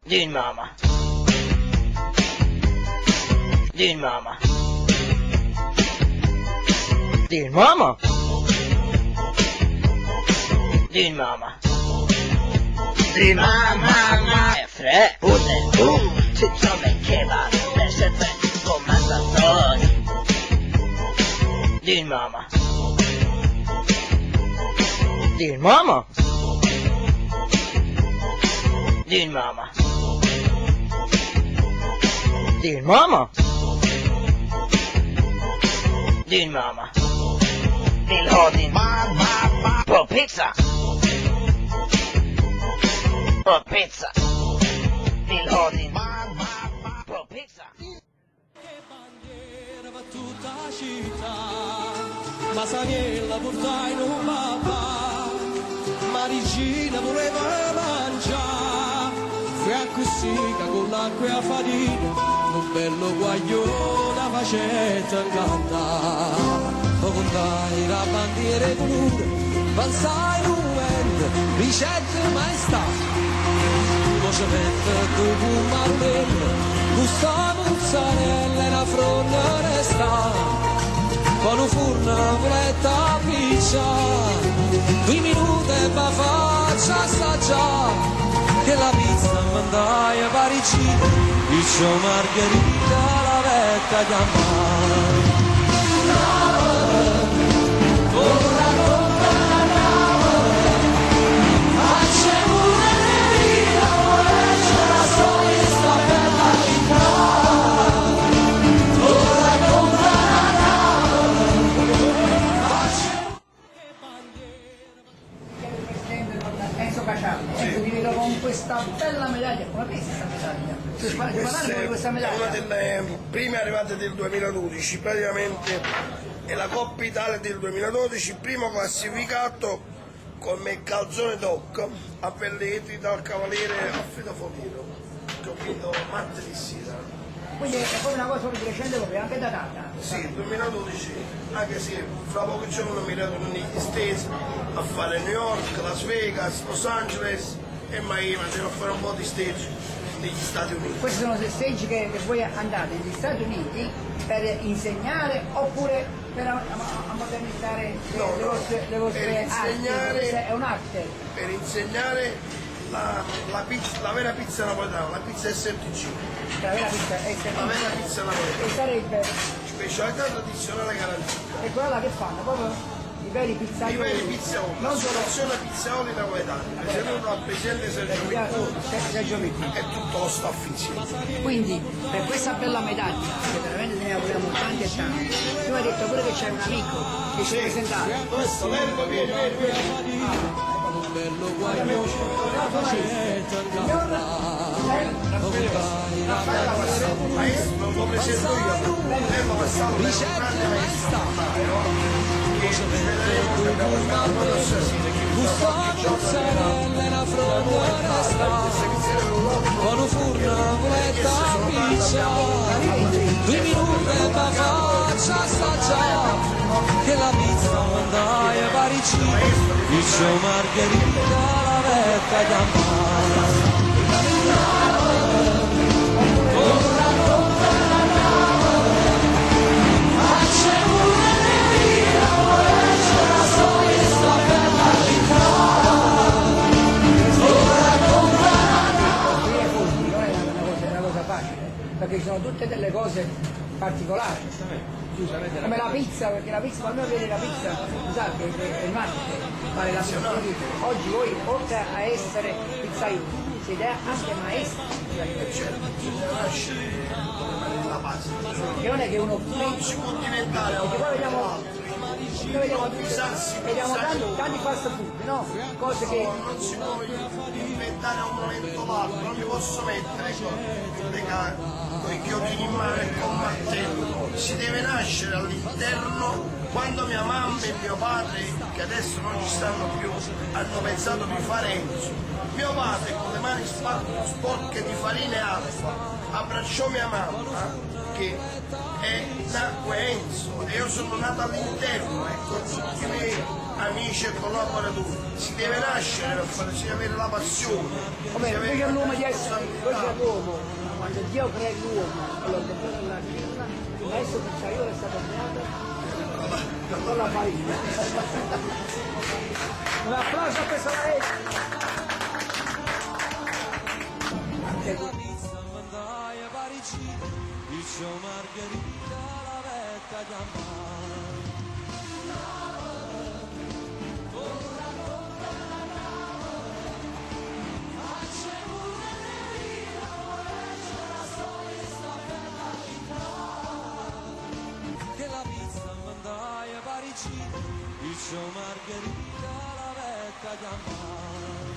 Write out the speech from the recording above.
Din mama. Din mama. Din mama. Din mama. Din mama. Fre, unen, sitt som en kebab. Där sätter på massa sås. Din mama. Din mama. Din mama. Din mama. Din mamma vill ha din på pizza. På pizza. Vill ha din på pizza. Che bandiera va tutta la città, ma Saniella portai non papà, Maricina voleva mangiare, fu così che con l'acqua a fatica, un bello guaglione facetta cantare. O contai la bandiera blu, passai l'uvento, ricette maestà, vocemento dopo un martello, gusta mozzarella e una fronda resta, con un forno voletta pizza, 2 minuti e va faccia assaggiare, che la pizza mandai a Parigi, piccio margherita la vetta chiamare. Ora con questa bella medaglia, come pensi questa medaglia? Questa medaglia? È una delle prime arrivate del 2012, praticamente è la Coppa Italia del 2012, primo classificato come calzone doc a Pelletri dal Cavaliere Alfredo Foliero, che ho vinto martedì sera. Quindi è poi una cosa di recente proprio, anche datata? Sì, 2012, anche se fra pochi giorni mi ritorno negli Stati a fare New York, Las Vegas, Los Angeles e Miami, devo fare un po' di stage negli Stati Uniti. Questi sono gli stage che voi andate negli Stati Uniti per insegnare oppure per modernizzare le vostre arti? È un'arte? Per insegnare la vera pizza napoletana, la pizza STG. La vera pizza STG? La vera pizza napoletana. E sarebbe? Specialità tradizionale garantita. E quella là che fanno? Proprio i veri pizzaioli? I veri pizzaioli, l'associazione pizzaioli napoletani, presieduto dal presidente Sergio Mitti e tutto lo staff insieme. Quindi per questa bella medaglia, che veramente ne auguriamo tanti e tanti, tu hai detto pure che c'è un amico che ci presentato. Dove sta l'erba? Vieni. bello guaglione facetta maestro, non lo presento io, lei lo passavo per un grande maestro Gustavo Sarelle la fronda sta con un furno voletta piccia 2 minuti e va faccia assaggiare che la pizza mandai a Parigi piccio margherita la vetta campana perché ci sono tutte delle cose particolari come la pizza, perché la pizza, quando vede la pizza scusate, è il marketing fare la pizza. Oggi voi oltre a essere pizzaioli siete anche maestri, la base, che non è che uno non si può diventare, perché poi vediamo tanti fast food, no? Cose che non si può inventare a un momento l'altro, non mi posso mettere con i chiodini in mano e con martello, si deve nascere all'interno. Quando mia mamma e mio padre, che adesso non ci stanno più, hanno pensato di fare Enzo, mio padre con le mani sporche di farina e acqua abbracciò mia mamma che nacque Enzo e io sono nato all'interno, ecco, tutti i miei amici e collaboratori. Si deve nascere per fare, si deve avere la passione. Vabbè, si deve invece avere l'uomo la di essere, invece l'uomo, quando Dio crea l'uomo, allora che poi nella firma, il maestro Pizzaiolo è stato creato con la farina. Un applauso a questo maestro. Che la pizza mandai a Parigi, dice Margherita la vecchia chiamare. Che la pizza mandai a Parigi, dice Margherita la vecchia chiamare.